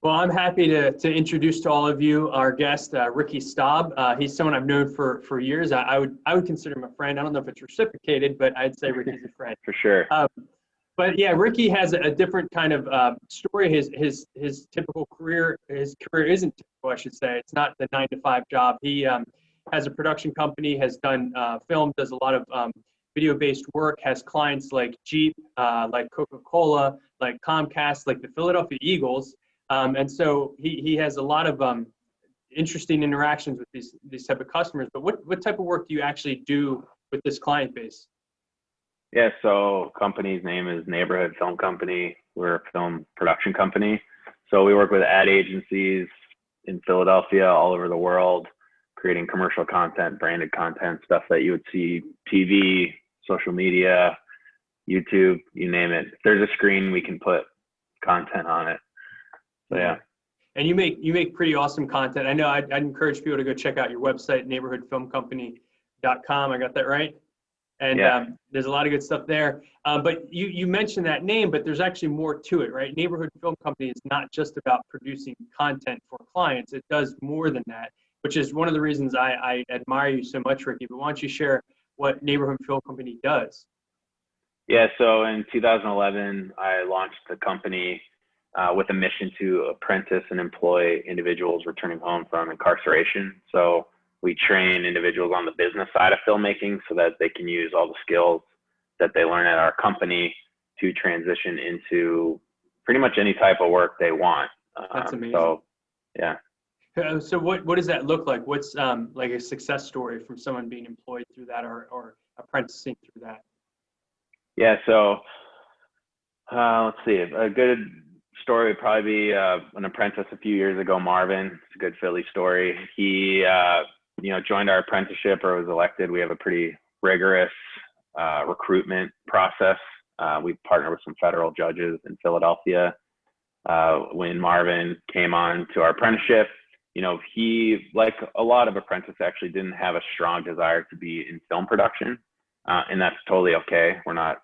Well, I'm happy to introduce to all of you our guest, Ricky Staub. He's someone I've known for years. I would consider him a friend. I don't know if it's reciprocated, but I'd say Ricky's a friend. For sure. But yeah, Ricky has a different kind of story. His typical career, his career isn't typical, I should say. It's not the 9-to-5 job. He has a production company, has done film, does a lot of video-based work, has clients like Jeep, like Coca-Cola, like Comcast, like the Philadelphia Eagles. And so he has a lot of interesting interactions with these type of customers. But what type of work do you actually do with this client base? Yeah, so company's name is Neighborhood Film Company. We're a film production company. So we work with ad agencies in Philadelphia, all over the world, creating commercial content, branded content, stuff that you would see TV, social media, YouTube, you name it. If there's a screen, we can put content on it. So yeah. And you make pretty awesome content. I know I'd encourage people to go check out your website, neighborhoodfilmcompany.com. I got that right? And yeah. There's a lot of good stuff there. But you mentioned that name, but there's actually more to it, right? Neighborhood Film Company is not just about producing content for clients. It does more than that, which is one of the reasons I admire you so much, Ricky. But why don't you share what Neighborhood Film Company does? Yeah, so in 2011, I launched the company with a mission to apprentice and employ individuals returning home from incarceration. So we train individuals on the business side of filmmaking so that they can use all the skills that they learn at our company to transition into pretty much any type of work they want. That's amazing. So, yeah. So what does that look like? What's like a success story from someone being employed through that or apprenticing through that? Yeah, so let's see. A good story would probably be an apprentice a few years ago, Marvin. It's a good Philly story. He joined our apprenticeship or was elected. We have a pretty rigorous recruitment process. We partner with some federal judges in Philadelphia. When Marvin came on to our apprenticeship, he, like a lot of apprentices, actually didn't have a strong desire to be in film production. And that's totally okay. We're not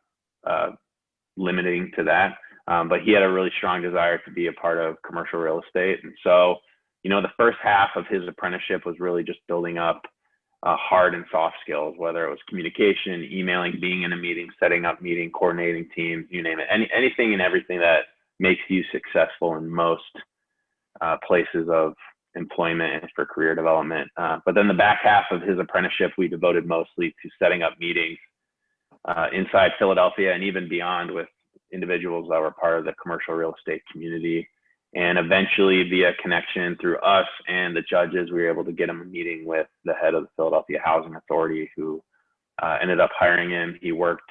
limiting to that. But he had a really strong desire to be a part of commercial real estate. And so, the first half of his apprenticeship was really just building up hard and soft skills, whether it was communication, emailing, being in a meeting, setting up meeting, coordinating teams, you name it, anything and everything that makes you successful in most places of employment and for career development. But then the back half of his apprenticeship, we devoted mostly to setting up meetings inside Philadelphia and even beyond with individuals that were part of the commercial real estate community. And eventually, via connection through us and the judges, we were able to get him a meeting with the head of the Philadelphia Housing Authority, who ended up hiring him. He worked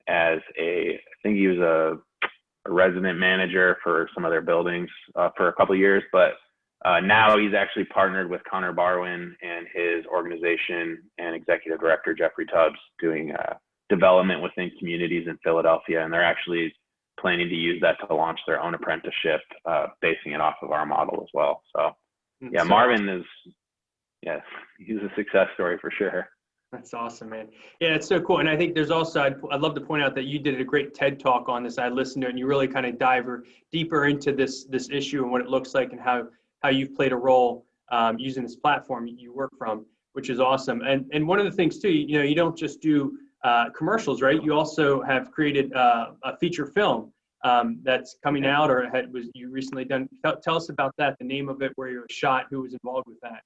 as I think he was a resident manager for some of their buildings for a couple of years, but now he's actually partnered with Connor Barwin and his organization and executive director, Jeffrey Tubbs, doing development within communities in Philadelphia. And they're actually planning to use that to launch their own apprenticeship, basing it off of our model as well. So yeah, Marvin he's a success story for sure. That's awesome, man. Yeah, it's so cool. And I think there's also, I'd love to point out that you did a great TED talk on this. I listened to it and you really kind of dive deeper into this issue and what it looks like and how you've played a role using this platform you work from, which is awesome. And one of the things too, you don't just do commercials, right? You also have created a feature film that's coming out or was you recently done. Tell us about that, the name of it, where you were shot, who was involved with that.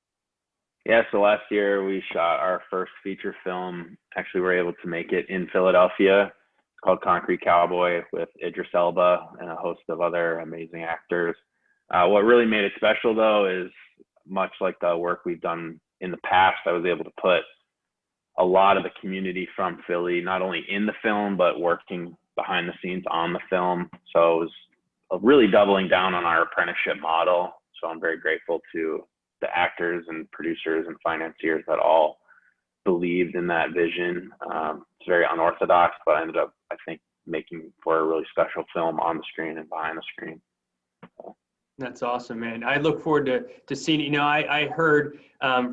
Yeah, so last year we shot our first feature film. Actually, we were able to make it in Philadelphia. It's called Concrete Cowboy with Idris Elba and a host of other amazing actors. What really made it special, though, is much like the work we've done in the past, I was able to put a lot of the community from Philly, not only in the film, but working behind the scenes on the film. So it was really doubling down on our apprenticeship model. So I'm very grateful to the actors and producers and financiers that all believed in that vision. It's very unorthodox, but I ended up, I think, making for a really special film on the screen and behind the screen. That's awesome, man. I look forward to seeing it. I heard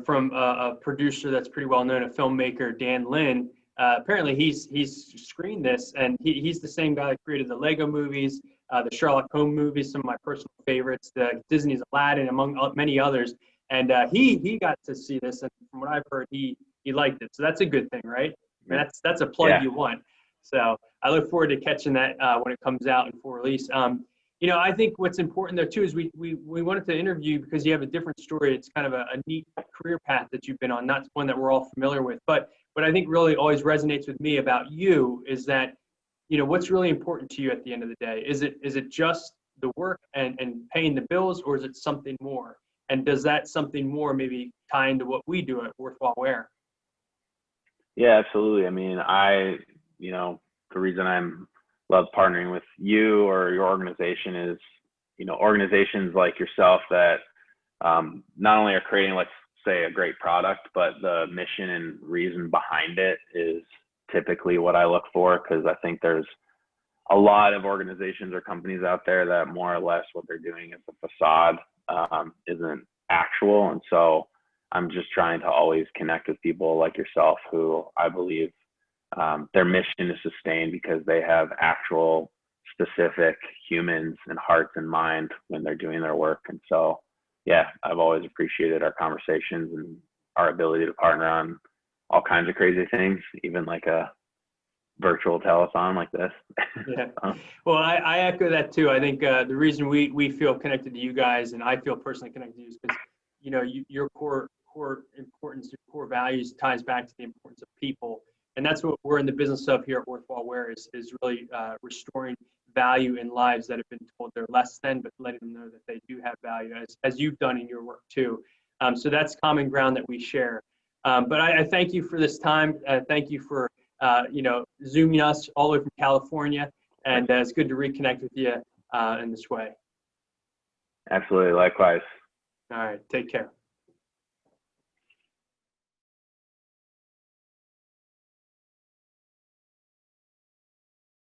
from a producer that's pretty well known, a filmmaker, Dan Lin. Apparently he's screened this, and he's the same guy that created the Lego movies, the Sherlock Holmes movies, some of my personal favorites, the Disney's Aladdin, among many others. And he got to see this, and from what I've heard, he liked it. So that's a good thing, right? And that's a plug you want. So I look forward to catching that when it comes out in full release. You know, I think what's important there too is we wanted to interview you because you have a different story. It's kind of a neat career path that you've been on, not one that we're all familiar with. But what I think really always resonates with me about you is that, you know, what's really important to you at the end of the day? Is it just the work and paying the bills, or is it something more? And does that something more maybe tie into what we do at Worthwhile Wear? Yeah, absolutely. I mean, you know, the reason I'm love partnering with you or your organization is, you know, organizations like yourself that not only are creating, let's say, a great product, but the mission and reason behind it is typically what I look for, because I think there's a lot of organizations or companies out there that more or less what they're doing is a facade, isn't actual. And so I'm just trying to always connect with people like yourself who I believe their mission is sustained because they have actual specific humans and hearts in mind when they're doing their work. And so, yeah, I've always appreciated our conversations and our ability to partner on all kinds of crazy things, even like a virtual telethon like this. Yeah. Well, I echo that too. I think the reason we feel connected to you guys, and I feel personally connected to you, is because, you know, your core importance, your core values ties back to the importance of people. And that's what we're in the business of here at Worthwhile Wear is really restoring value in lives that have been told they're less than, but letting them know that they do have value, as you've done in your work too. So that's common ground that we share. But I thank you for this time. Thank you for you know, Zooming us all the way from California. And it's good to reconnect with you in this way. Absolutely. Likewise. All right. Take care.